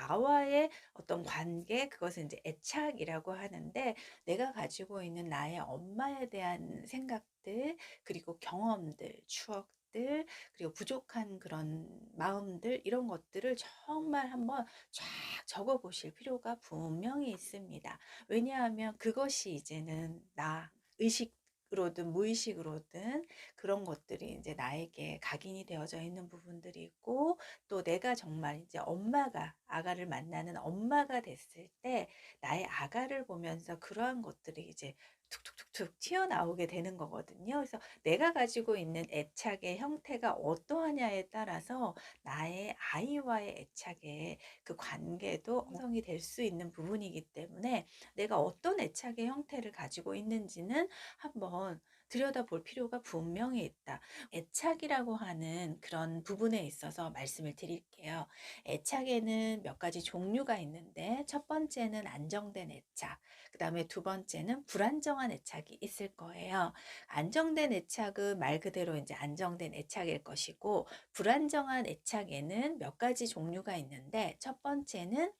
나와의 어떤 관계, 그것은 이제 애착이라고 하는데, 내가 가지고 있는 나의 엄마에 대한 생각들, 그리고 경험들, 추억들, 그리고 부족한 그런 마음들, 이런 것들을 정말 한번 쫙 적어 보실 필요가 분명히 있습니다. 왜냐하면 그것이 이제는 나, 의식으로든 무의식으로든 그런 것들이 이제 나에게 각인이 되어져 있는 부분들이 있고, 또 내가 정말 이제 엄마가, 아가를 만나는 엄마가 됐을 때 나의 아가를 보면서 그러한 것들이 이제 툭툭툭툭 튀어나오게 되는 거거든요. 그래서 내가 가지고 있는 애착의 형태가 어떠하냐에 따라서 나의 아이와의 애착의 그 관계도 형성이 될 수 있는 부분이기 때문에, 내가 어떤 애착의 형태를 가지고 있는지는 한번 들여다볼 필요가 분명히 있다. 애착이라고 하는 그런 부분에 있어서 말씀을 드릴게요. 애착에는 몇 가지 종류가 있는데, 첫 번째는 안정된 애착, 그 다음에 두 번째는 불안정한 애착이 있을 거예요. 안정된 애착은 말 그대로 이제 안정된 애착일 것이고, 불안정한 애착에는 몇 가지 종류가 있는데, 첫 번째는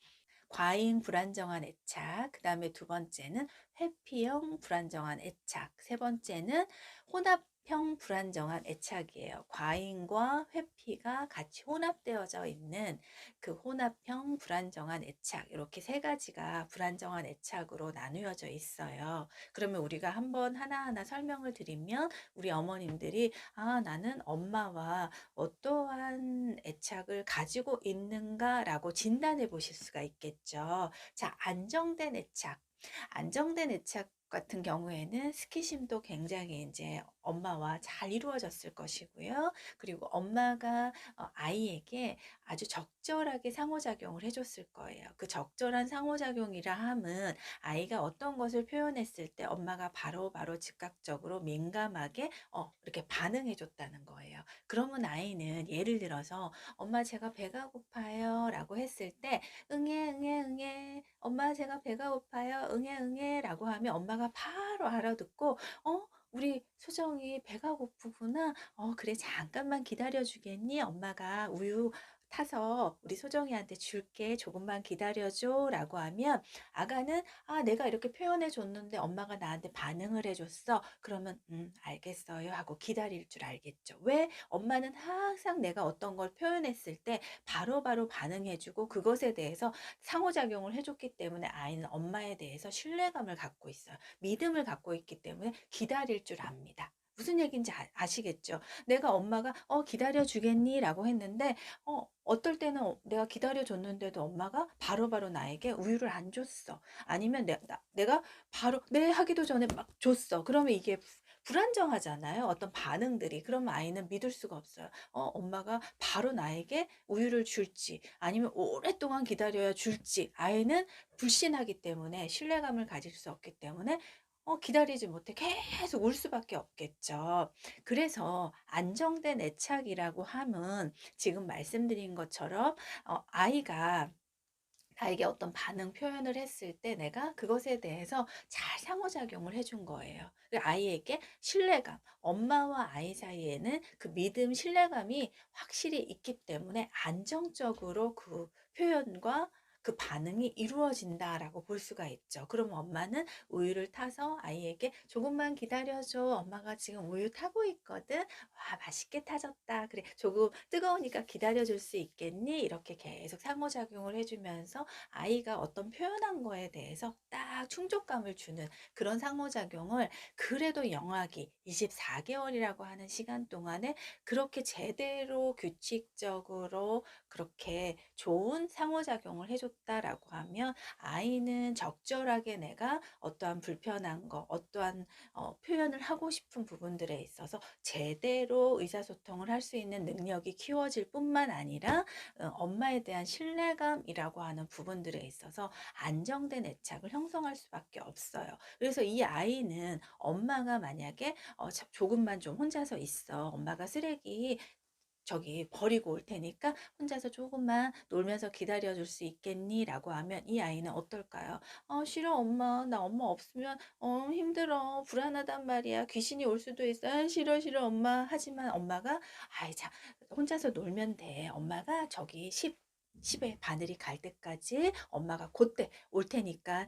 과잉 불안정한 애착, 그 다음에 두 번째는 회피형 불안정한 애착, 세 번째는 혼합형 불안정한 애착이에요. 과잉과 회피가 같이 혼합되어져 있는 그 혼합형 불안정한 애착, 이렇게 세 가지가 불안정한 애착으로 나누어져 있어요. 그러면 우리가 한번 하나하나 설명을 드리면, 우리 어머님들이 나는 엄마와 어떠한 애착을 가지고 있는가라고 진단해 보실 수가 있겠죠. 자, 안정된 애착. 안정된 애착 같은 경우에는 스키심도 굉장히 이제 엄마와 잘 이루어졌을 것이고요. 그리고 엄마가 아이에게 아주 적절하게 상호작용을 해줬을 거예요. 그 적절한 상호작용이라 함은, 아이가 어떤 것을 표현했을 때 엄마가 바로바로 즉각적으로 민감하게 이렇게 반응해 줬다는 거예요. 그러면 아이는 예를 들어서 엄마 제가 배가 고파요 라고 했을 때, 응애 응애 응애, 엄마 제가 배가 고파요, 응애 응애 라고 하면 엄마가 바로 알아듣고, 우리 소정이 배가 고프구나. 그래, 잠깐만 기다려 주겠니? 엄마가 우유 타서 우리 소정이한테 줄게. 조금만 기다려줘. 라고 하면, 아가는, 내가 이렇게 표현해 줬는데 엄마가 나한테 반응을 해줬어. 그러면, 알겠어요. 하고 기다릴 줄 알겠죠. 왜? 엄마는 항상 내가 어떤 걸 표현했을 때 바로바로 반응해주고, 그것에 대해서 상호작용을 해줬기 때문에 아이는 엄마에 대해서 신뢰감을 갖고 있어요. 믿음을 갖고 있기 때문에 기다릴 줄 압니다. 무슨 얘기인지 아시겠죠? 내가 엄마가 기다려 주겠니? 라고 했는데, 어떨 때는 내가 기다려 줬는데도 엄마가 바로바로 나에게 우유를 안 줬어. 아니면 내가 바로 네 하기도 전에 막 줬어. 그러면 이게 불안정하잖아요. 어떤 반응들이. 그러면 아이는 믿을 수가 없어요. 엄마가 바로 나에게 우유를 줄지, 아니면 오랫동안 기다려야 줄지, 아이는 불신하기 때문에, 신뢰감을 가질 수 없기 때문에 기다리지 못해 계속 울 수밖에 없겠죠. 그래서 안정된 애착이라고 함은, 지금 말씀드린 것처럼 아이가 나에게 어떤 반응 표현을 했을 때 내가 그것에 대해서 잘 상호작용을 해준 거예요. 아이에게 신뢰감, 엄마와 아이 사이에는 그 믿음, 신뢰감이 확실히 있기 때문에 안정적으로 그 표현과 그 반응이 이루어진다라고 볼 수가 있죠. 그럼 엄마는 우유를 타서 아이에게 조금만 기다려줘. 엄마가 지금 우유 타고 있거든. 와, 맛있게 타졌다. 그래, 조금 뜨거우니까 기다려줄 수 있겠니? 이렇게 계속 상호작용을 해주면서 아이가 어떤 표현한 거에 대해서 딱 충족감을 주는 그런 상호작용을, 그래도 영아기 24개월이라고 하는 시간 동안에 그렇게 제대로 규칙적으로 그렇게 좋은 상호작용을 해줬다라고 하면, 아이는 적절하게 내가 어떠한 불편한 거, 어떠한 표현을 하고 싶은 부분들에 있어서 제대로 의사소통을 할 수 있는 능력이 키워질 뿐만 아니라, 엄마에 대한 신뢰감이라고 하는 부분들에 있어서 안정된 애착을 형성할 수밖에 없어요. 그래서 이 아이는 엄마가 만약에 조금만 좀 혼자서 있어, 엄마가 쓰레기 저기 버리고 올 테니까 혼자서 조금만 놀면서 기다려 줄 수 있겠니? 라고 하면, 이 아이는 어떨까요? 싫어, 엄마. 나 엄마 없으면, 힘들어. 불안하단 말이야. 귀신이 올 수도 있어. 싫어, 싫어, 엄마. 하지만 엄마가, 자, 혼자서 놀면 돼. 엄마가 저기 10의 바늘이 갈 때까지 엄마가 그때 올 테니까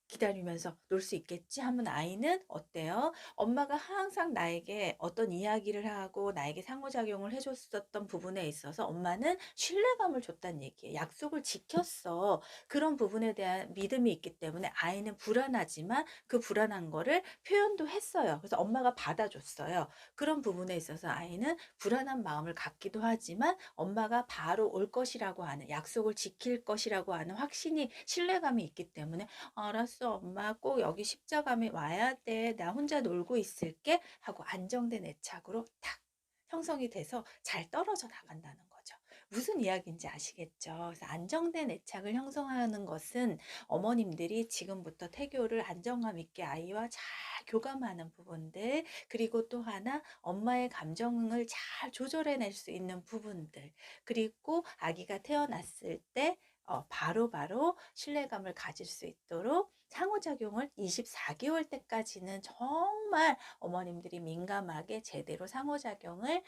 기다리면서 놀 수 있겠지 하면 아이는 어때요? 엄마가 항상 나에게 어떤 이야기를 하고 나에게 상호작용을 해 줬었던 부분에 있어서 엄마는 신뢰감을 줬다는 얘기예요. 약속을 지켰어. 그런 부분에 대한 믿음이 있기 때문에 아이는 불안하지만 그 불안한 거를 표현도 했어요. 그래서 엄마가 받아줬어요. 그런 부분에 있어서 아이는 불안한 마음을 갖기도 하지만 엄마가 바로 올 것이라고 하는, 약속을 지킬 것이라고 하는 확신이, 신뢰감이 있기 때문에 알았어, 엄마 꼭 여기 십자가에 와야 돼. 나 혼자 놀고 있을게. 하고 안정된 애착으로 탁 형성이 돼서 잘 떨어져 나간다는 거죠. 무슨 이야기인지 아시겠죠? 그래서 안정된 애착을 형성하는 것은 어머님들이 지금부터 태교를 안정감 있게 아이와 잘 교감하는 부분들, 그리고 또 하나 엄마의 감정을 잘 조절해낼 수 있는 부분들, 그리고 아기가 태어났을 때 바로바로 신뢰감을 가질 수 있도록 상호작용을 24개월 때까지는 정말 어머님들이 민감하게 제대로 상호작용을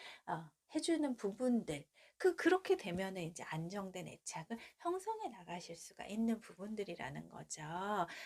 해주는 부분들, 그렇게 되면은 이제 안정된 애착을 형성해 나가실 수가 있는 부분들이라는 거죠.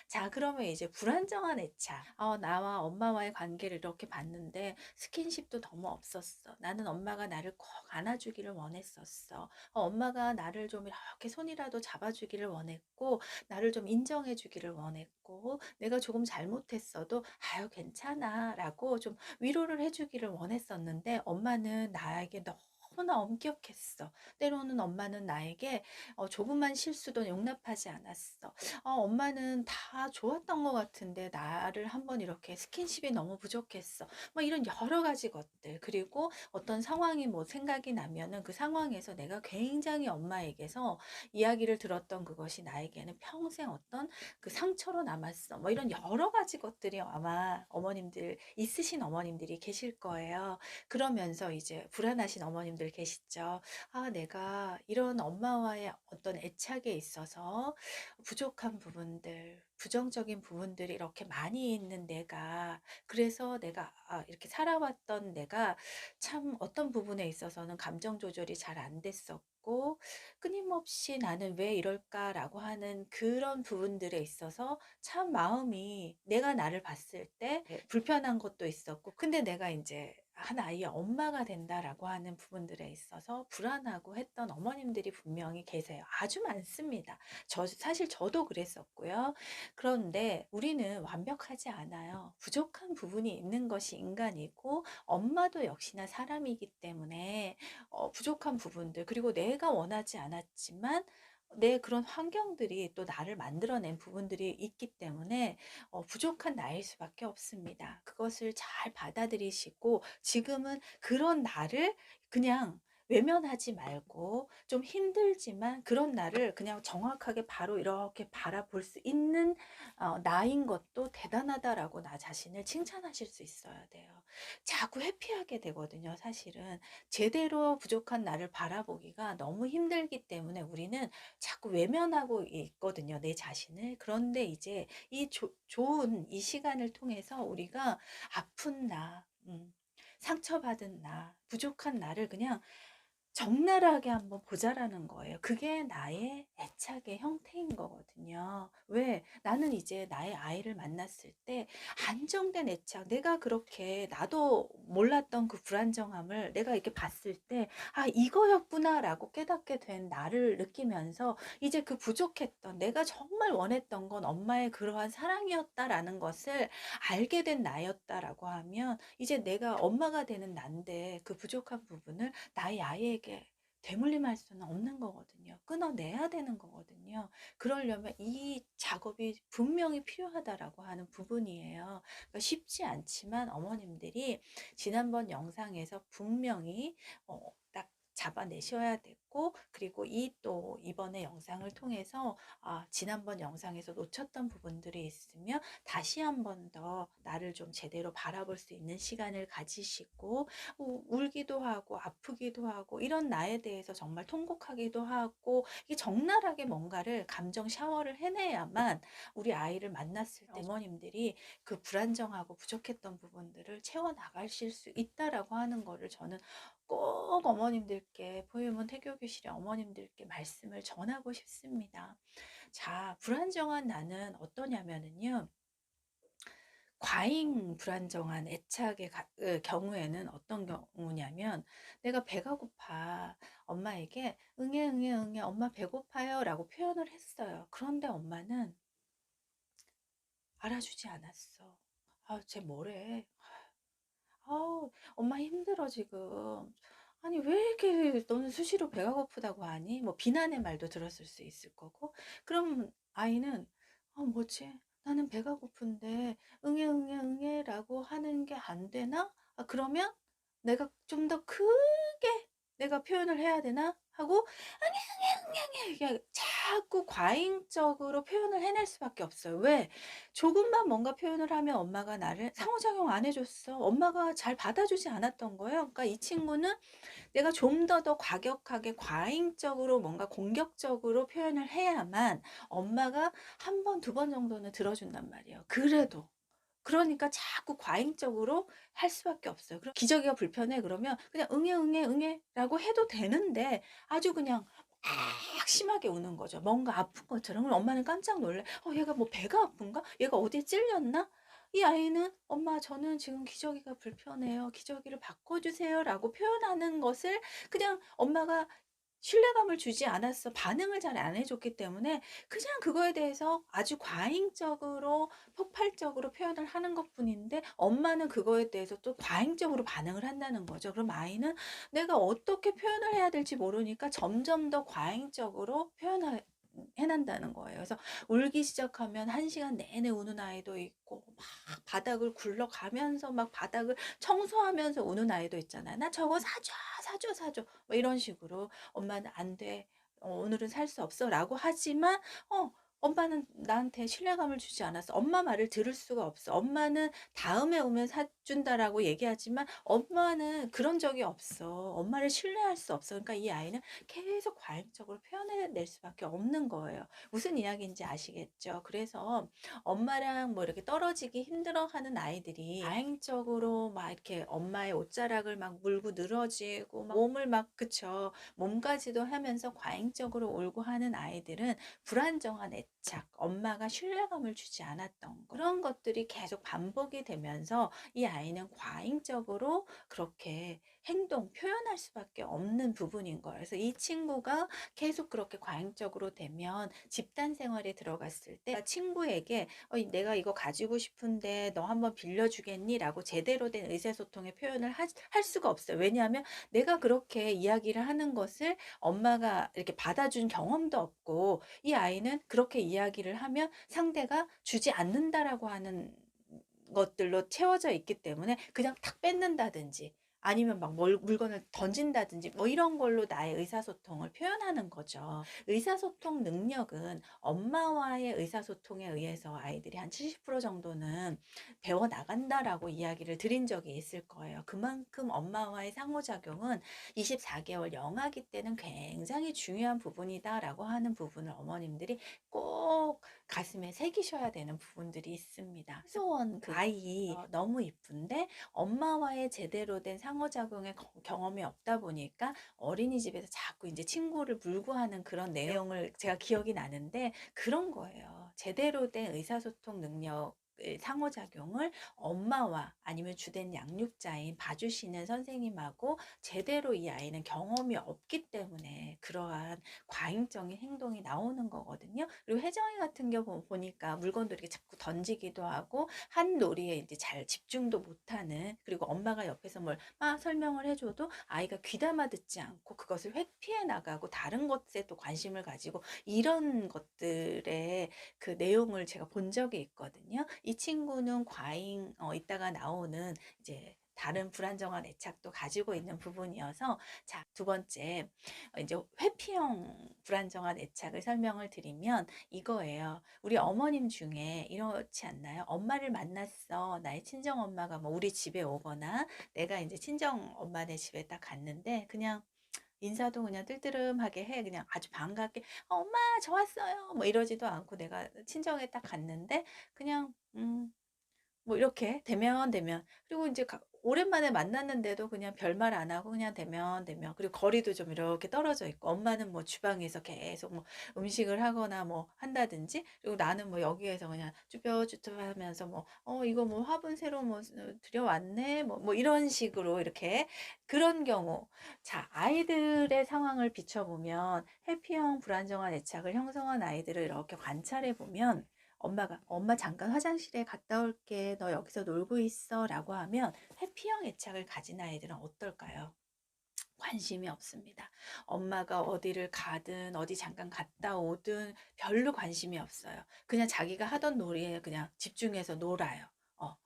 자, 그러면 이제 불안정한 애착. 나와 엄마와의 관계를 이렇게 봤는데 스킨십도 너무 없었어. 나는 엄마가 나를 꼭 안아주기를 원했었어. 엄마가 나를 좀 이렇게 손이라도 잡아주기를 원했고, 나를 좀 인정해 주기를 원했고, 내가 조금 잘못했어도 아유 괜찮아 라고 좀 위로를 해 주기를 원했었는데 엄마는 나에게 너무나 엄격했어. 때로는 엄마는 나에게 조그만 실수도 용납하지 않았어. 엄마는 다 좋았던 것 같은데 나를 한번 이렇게 스킨십이 너무 부족했어. 뭐 이런 여러 가지 것들. 그리고 어떤 상황이 뭐 생각이 나면은 그 상황에서 내가 굉장히 엄마에게서 이야기를 들었던 그것이 나에게는 평생 어떤 그 상처로 남았어. 뭐 이런 여러 가지 것들이 아마 어머님들, 있으신 어머님들이 계실 거예요. 그러면서 이제 불안하신 어머님들 계시죠. 아, 내가 이런 엄마와의 어떤 애착에 있어서 부족한 부분들, 부정적인 부분들이 이렇게 많이 있는 내가, 그래서 내가 이렇게 살아왔던 내가 참 어떤 부분에 있어서는 감정 조절이 잘 안 됐었고, 끊임없이 나는 왜 이럴까라고 하는 그런 부분들에 있어서 참 마음이, 내가 나를 봤을 때 불편한 것도 있었고, 근데 내가 이제 한 아이의 엄마가 된다라고 하는 부분들에 있어서 불안하고 했던 어머님들이 분명히 계세요. 아주 많습니다. 사실 저도 그랬었고요. 그런데 우리는 완벽하지 않아요. 부족한 부분이 있는 것이 인간이고, 엄마도 역시나 사람이기 때문에 부족한 부분들, 그리고 내가 원하지 않았지만 내 그런 환경들이 또 나를 만들어낸 부분들이 있기 때문에 부족한 나일 수밖에 없습니다. 그것을 잘 받아들이시고 지금은 그런 나를 그냥 외면하지 말고, 좀 힘들지만 그런 나를 그냥 정확하게 바로 이렇게 바라볼 수 있는 나인 것도 대단하다라고 나 자신을 칭찬하실 수 있어야 돼요. 자꾸 회피하게 되거든요, 사실은. 제대로 부족한 나를 바라보기가 너무 힘들기 때문에 우리는 자꾸 외면하고 있거든요, 내 자신을. 그런데 이제 이 좋은 이 시간을 통해서 우리가 아픈 나, 상처받은 나, 부족한 나를 그냥 적나라하게 한번 보자라는 거예요. 그게 나의 애착의 형태인 거거든요. 왜? 나는 이제 나의 아이를 만났을 때 안정된 애착, 내가 그렇게 나도 몰랐던 그 불안정함을 내가 이렇게 봤을 때, 아, 이거였구나라고 깨닫게 된 나를 느끼면서 이제 그 부족했던, 내가 정말 원했던 건 엄마의 그러한 사랑이었다라는 것을 알게 된 나였다라고 하면 이제 내가 엄마가 되는 난데 그 부족한 부분을 나의 아이에게 되물림할 수는 없는 거거든요. 끊어내야 되는 거거든요. 그러려면 이 작업이 분명히 필요하다라고 하는 부분이에요. 그러니까 쉽지 않지만 어머님들이 지난번 영상에서 분명히 딱 잡아내셔야 되고, 그리고 또 이번에 영상을 통해서 지난번 영상에서 놓쳤던 부분들이 있으면 다시 한번 더 나를 좀 제대로 바라볼 수 있는 시간을 가지시고, 울기도 하고 아프기도 하고 이런 나에 대해서 정말 통곡하기도 하고, 이게 적나라하게 뭔가를 감정 샤워를 해내야만 우리 아이를 만났을 때 어머님들이 그 불안정하고 부족했던 부분들을 채워 나가실 수 있다라고 하는 거를 저는 꼭 어머님들께, 보혜문 태교 교실의 어머님들께 말씀을 전하고 싶습니다. 자, 불안정한 나는 어떠냐면은요. 과잉 불안정한 애착의 경우에는 어떤 경우냐면 내가 배가 고파 엄마에게 응애 응애 응애 엄마 배고파요 라고 표현을 했어요. 그런데 엄마는 알아주지 않았어. 아, 쟤 뭐래? 엄마 힘들어 지금. 아니 왜 이렇게 너는 수시로 배가 고프다고 하니? 뭐 비난의 말도 들었을 수 있을 거고. 그럼 아이는 뭐지? 나는 배가 고픈데 응애 응애 응애라고 하는 게 안 되나? 그러면 내가 좀 더 크게 내가 표현을 해야 되나? 하고 이게 자꾸 과잉적으로 표현을 해낼 수밖에 없어요. 왜? 조금만 뭔가 표현을 하면 엄마가 나를 상호작용 안 해줬어. 엄마가 잘 받아주지 않았던 거예요. 그러니까 이 친구는 내가 좀 더 과격하게 과잉적으로 뭔가 공격적으로 표현을 해야만 엄마가 한 번, 두 번 정도는 들어준단 말이에요. 그래도. 그러니까 자꾸 과잉적으로 할 수밖에 없어요. 그럼 기저귀가 불편해 그러면 그냥 응애 응애 응애라고 해도 되는데 아주 그냥 막 심하게 우는 거죠. 뭔가 아픈 것처럼. 그럼 엄마는 깜짝 놀래. 얘가 뭐 배가 아픈가? 얘가 어디에 찔렸나? 이 아이는 엄마 저는 지금 기저귀가 불편해요. 기저귀를 바꿔주세요라고 표현하는 것을 그냥 엄마가 신뢰감을 주지 않았어. 반응을 잘 안 해줬기 때문에 그냥 그거에 대해서 아주 과잉적으로 폭발적으로 표현을 하는 것뿐인데 엄마는 그거에 대해서 또 과잉적으로 반응을 한다는 거죠. 그럼 아이는 내가 어떻게 표현을 해야 될지 모르니까 점점 더 과잉적으로 해난다는 거예요. 그래서 울기 시작하면 1시간 내내 우는 아이도 있고 막 바닥을 굴러가면서 막 바닥을 청소하면서 우는 아이도 있잖아요. 나 저거 사줘 사줘 사줘 뭐 이런 식으로 엄마는 안 돼. 오늘은 살 수 없어 라고 하지만 엄마는 나한테 신뢰감을 주지 않았어. 엄마 말을 들을 수가 없어. 엄마는 다음에 오면 사준다라고 얘기하지만 엄마는 그런 적이 없어. 엄마를 신뢰할 수 없어. 그러니까 이 아이는 계속 과잉적으로 표현해낼 수밖에 없는 거예요. 무슨 이야기인지 아시겠죠? 그래서 엄마랑 뭐 이렇게 떨어지기 힘들어하는 아이들이 과잉적으로 막 이렇게 엄마의 옷자락을 막 물고 늘어지고 막 몸을 막 그쵸 몸까지도 하면서 과잉적으로 울고 하는 아이들은 불안정한 애착, 엄마가 신뢰감을 주지 않았던 거 그런 것들이 계속 반복이 되면서 이 아이는 과잉적으로 그렇게 행동, 표현할 수밖에 없는 부분인 거예요. 그래서 이 친구가 계속 그렇게 과잉적으로 되면 집단 생활에 들어갔을 때 친구에게 내가 이거 가지고 싶은데 너 한번 빌려주겠니? 라고 제대로 된 의사소통의 표현을 할 수가 없어요. 왜냐하면 내가 그렇게 이야기를 하는 것을 엄마가 이렇게 받아준 경험도 없고 이 아이는 그렇게 이야기를 하면 상대가 주지 않는다라고 하는 것들로 채워져 있기 때문에 그냥 탁 뺏는다든지 아니면 막 물건을 던진다든지 뭐 이런 걸로 나의 의사소통을 표현하는 거죠. 의사소통 능력은 엄마와의 의사소통에 의해서 아이들이 한 70% 정도는 배워 나간다라고 이야기를 드린 적이 있을 거예요. 그만큼 엄마와의 상호작용은 24개월 영아기 때는 굉장히 중요한 부분이다라고 하는 부분을 어머님들이 꼭 가슴에 새기셔야 되는 부분들이 있습니다. 소원 그 아이 너무 이쁜데 엄마와의 제대로 된 상호작용의 경험이 없다 보니까 어린이집에서 자꾸 이제 친구를 물고 하는 그런 내용을 제가 기억이 나는데 그런 거예요. 제대로 된 의사소통 능력 상호작용을 엄마와 아니면 주된 양육자인 봐주시는 선생님하고 제대로 이 아이는 경험이 없기 때문에 그러한 과잉적인 행동이 나오는 거거든요. 그리고 혜정이 같은 경우 보니까 물건도 이렇게 자꾸 던지기도 하고 한 놀이에 이제 잘 집중도 못하는 그리고 엄마가 옆에서 뭘 막 설명을 해줘도 아이가 귀담아 듣지 않고 그것을 회피해 나가고 다른 것에 또 관심을 가지고 이런 것들의 그 내용을 제가 본 적이 있거든요. 이 친구는 과잉 이따가 나오는 이제 다른 불안정한 애착도 가지고 있는 부분이어서 자, 두 번째 이제 회피형 불안정한 애착을 설명을 드리면 이거예요. 우리 어머님 중에 이렇지 않나요? 엄마를 만났어. 나의 친정 엄마가 뭐 우리 집에 오거나 내가 이제 친정 엄마네 집에 딱 갔는데 그냥 인사도 그냥 뜰뜨름하게 해. 그냥 아주 반갑게 엄마 저 왔어요. 뭐 이러지도 않고 내가 친정에 딱 갔는데 그냥 뭐 이렇게 대면 그리고 이제 오랜만에 만났는데도 그냥 별말 안 하고 그냥 대면 그리고 거리도 좀 이렇게 떨어져 있고 엄마는 뭐 주방에서 계속 뭐 음식을 하거나 뭐 한다든지 그리고 나는 뭐 여기에서 그냥 쭈뼛쭈뼛하면서 뭐 이거 뭐 화분 새로 뭐 들여왔네 뭐 이런 식으로 이렇게 그런 경우 자 아이들의 상황을 비춰보면 회피형 불안정한 애착을 형성한 아이들을 이렇게 관찰해 보면 엄마가 "엄마 잠깐 화장실에 갔다 올게. 너 여기서 놀고 있어."라고 하면 회피형 애착을 가진 아이들은 어떨까요? 관심이 없습니다. 엄마가 어디를 가든 어디 잠깐 갔다 오든 별로 관심이 없어요. 그냥 자기가 하던 놀이에 그냥 집중해서 놀아요.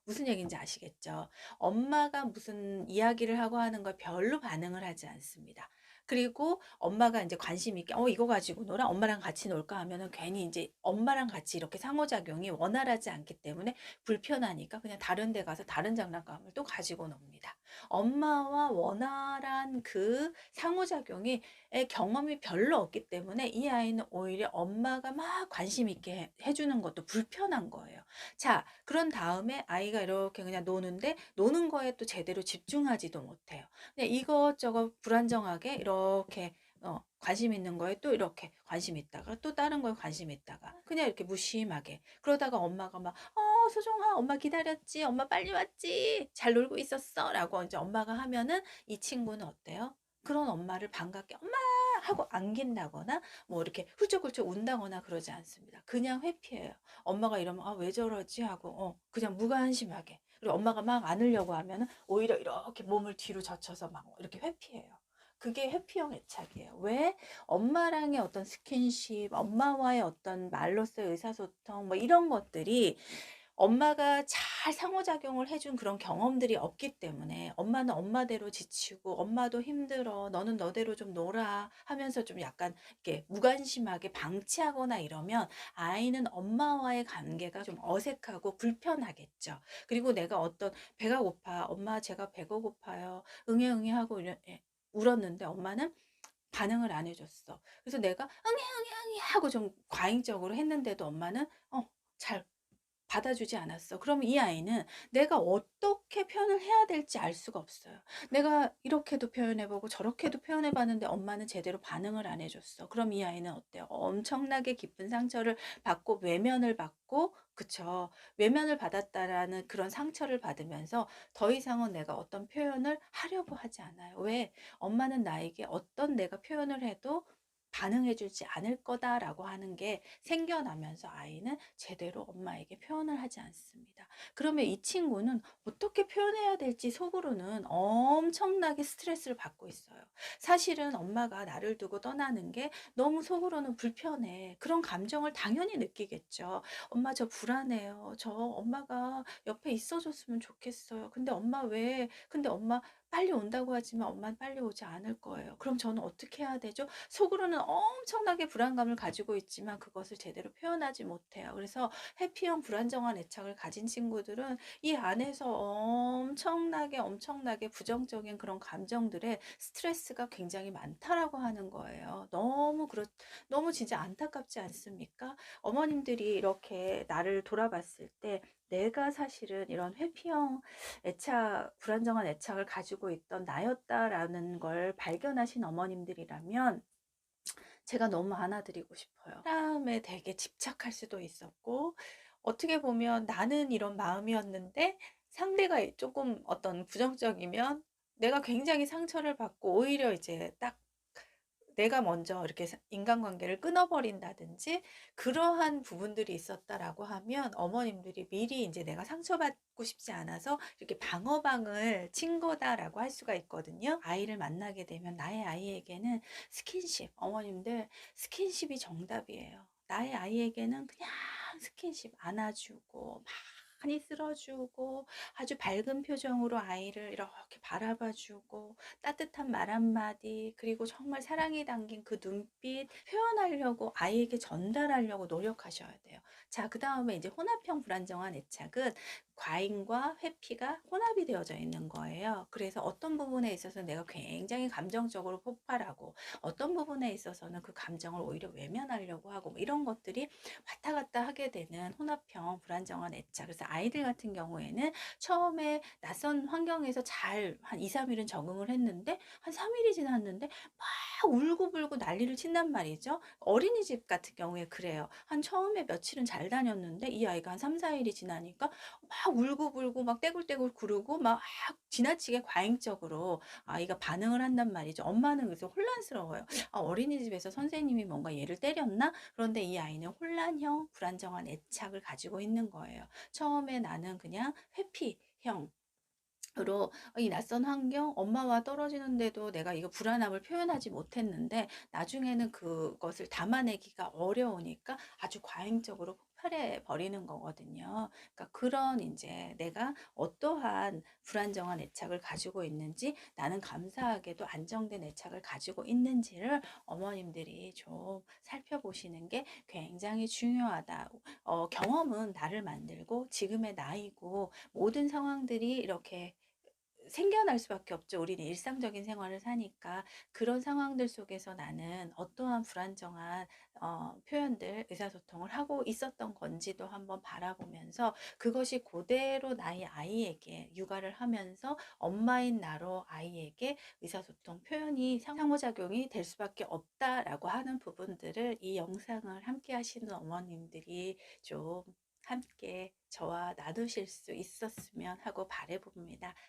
무슨 얘기인지 아시겠죠? 엄마가 무슨 이야기를 하고 하는 걸 별로 반응을 하지 않습니다. 그리고 엄마가 이제 관심 있게 이거 가지고 놀아? 엄마랑 같이 놀까 하면은 괜히 이제 엄마랑 같이 이렇게 상호작용이 원활하지 않기 때문에 불편하니까 그냥 다른 데 가서 다른 장난감을 또 가지고 놉니다. 엄마와 원활한 그 상호작용이 경험이 별로 없기 때문에 이 아이는 오히려 엄마가 막 관심 있게 해주는 것도 불편한 거예요. 자, 그런 다음에 아이가 이렇게 그냥 노는데 노는 거에 또 제대로 집중하지도 못해요. 그냥 이것저것 불안정하게 이렇게 관심 있는 거에 또 이렇게 관심 있다가 또 다른 거에 관심 있다가 그냥 이렇게 무심하게 그러다가 엄마가 막 소정아 엄마 기다렸지 엄마 빨리 왔지 잘 놀고 있었어 라고 이제 엄마가 하면은 이 친구는 어때요? 그런 엄마를 반갑게 엄마 하고 안긴다거나 뭐 이렇게 훌쩍훌쩍 운다거나 그러지 않습니다. 그냥 회피해요. 엄마가 이러면 왜 저러지 하고 그냥 무관심하게 그리고 엄마가 막 안으려고 하면은 오히려 이렇게 몸을 뒤로 젖혀서 막 이렇게 회피해요. 그게 회피형 애착이에요. 왜? 엄마랑의 어떤 스킨십, 엄마와의 어떤 말로서의 의사소통 뭐 이런 것들이 엄마가 잘 상호작용을 해준 그런 경험들이 없기 때문에 엄마는 엄마대로 지치고 엄마도 힘들어 너는 너대로 좀 놀아 하면서 좀 약간 이렇게 무관심하게 방치하거나 이러면 아이는 엄마와의 관계가 좀 어색하고 불편하겠죠. 그리고 내가 어떤 배가 고파 엄마 제가 배가 고파요 응애 응애 하고 울었는데 엄마는 반응을 안 해줬어. 그래서 내가 응애 응애 응애 하고 좀 과잉적으로 했는데도 엄마는 잘 받아주지 않았어. 그럼 이 아이는 내가 어떻게 표현을 해야 될지 알 수가 없어요. 내가 이렇게도 표현해보고 저렇게도 표현해봤는데 엄마는 제대로 반응을 안 해줬어. 그럼 이 아이는 어때요? 엄청나게 깊은 상처를 받고 외면을 받고 그쵸. 외면을 받았다라는 그런 상처를 받으면서 더 이상은 내가 어떤 표현을 하려고 하지 않아요. 왜? 엄마는 나에게 어떤 내가 표현을 해도 반응해주지 않을 거다라고 하는 게 생겨나면서 아이는 제대로 엄마에게 표현을 하지 않습니다. 그러면 이 친구는 어떻게 표현해야 될지 속으로는 엄청나게 스트레스를 받고 있어요. 사실은 엄마가 나를 두고 떠나는 게 너무 속으로는 불편해. 그런 감정을 당연히 느끼겠죠. 엄마 저 불안해요. 저 엄마가 옆에 있어줬으면 좋겠어요. 근데 엄마 왜? 근데 엄마 빨리 온다고 하지만 엄마는 빨리 오지 않을 거예요. 그럼 저는 어떻게 해야 되죠? 속으로는 엄청나게 불안감을 가지고 있지만 그것을 제대로 표현하지 못해요. 그래서 회피형 불안정한 애착을 가진 친구들은 이 안에서 엄청나게 부정적인 그런 감정들에 스트레스가 굉장히 많다라고 하는 거예요. 너무 진짜 안타깝지 않습니까? 어머님들이 이렇게 나를 돌아봤을 때 내가 사실은 이런 회피형 불안정한 애착을 가지고 있던 나였다라는 걸 발견하신 어머님들이라면 제가 너무 안아드리고 싶어요. 사람에 되게 집착할 수도 있었고, 어떻게 보면 나는 이런 마음이었는데 상대가 조금 어떤 부정적이면 내가 굉장히 상처를 받고 오히려 이제 딱 내가 먼저 이렇게 인간관계를 끊어버린다든지 그러한 부분들이 있었다라고 하면 어머님들이 미리 이제 내가 상처받고 싶지 않아서 이렇게 방어방을 친 거다라고 할 수가 있거든요. 아이를 만나게 되면 나의 아이에게는 스킨십, 어머님들 스킨십이 정답이에요. 나의 아이에게는 그냥 스킨십 안아주고 많이 쓸어주고 아주 밝은 표정으로 아이를 이렇게 바라봐주고 따뜻한 말 한마디 그리고 정말 사랑이 담긴 그 눈빛 표현하려고 아이에게 전달하려고 노력하셔야 돼요. 자, 그 다음에 이제 혼합형 불안정한 애착은 과잉과 회피가 혼합이 되어져 있는 거예요. 그래서 어떤 부분에 있어서 내가 굉장히 감정적으로 폭발하고 어떤 부분에 있어서는 그 감정을 오히려 외면하려고 하고 뭐 이런 것들이 왔다 갔다 하게 되는 혼합형 불안정한 애착. 그래서 아이들 같은 경우에는 처음에 낯선 환경에서 잘 한 2-3일은 적응을 했는데 한 3일이 지났는데 막 울고불고 난리를 친단 말이죠. 어린이집 같은 경우에 그래요. 한 처음에 며칠은 잘 다녔는데 이 아이가 한 3-4일이 지나니까 막 울고불고 막 떼굴떼굴 구르고 막 지나치게 과잉적으로 아이가 반응을 한단 말이죠. 엄마는 그래서 혼란스러워요. 어린이집에서 선생님이 뭔가 얘를 때렸나? 그런데 이 아이는 혼란형 불안정한 애착을 가지고 있는 거예요. 처음에 나는 그냥 회피형 으로 이 낯선 환경, 엄마와 떨어지는데도 내가 이거 불안함을 표현하지 못했는데 나중에는 그것을 담아내기가 어려우니까 아주 과잉적으로 폭발해 버리는 거거든요. 그러니까 그런 인제 내가 어떠한 불안정한 애착을 가지고 있는지, 나는 감사하게도 안정된 애착을 가지고 있는지를 어머님들이 좀 살펴보시는 게 굉장히 중요하다. 경험은 나를 만들고 지금의 나이고 모든 상황들이 이렇게 생겨날 수밖에 없죠. 우리는 일상적인 생활을 사니까. 그런 상황들 속에서 나는 어떠한 불안정한 표현들, 의사소통을 하고 있었던 건지도 한번 바라보면서 그것이 그대로 나의 아이에게 육아를 하면서 엄마인 나로 아이에게 의사소통 표현이 상호작용이 될 수밖에 없다라고 하는 부분들을 이 영상을 함께 하시는 어머님들이 좀 함께 저와 나누실 수 있었으면 하고 바라봅니다.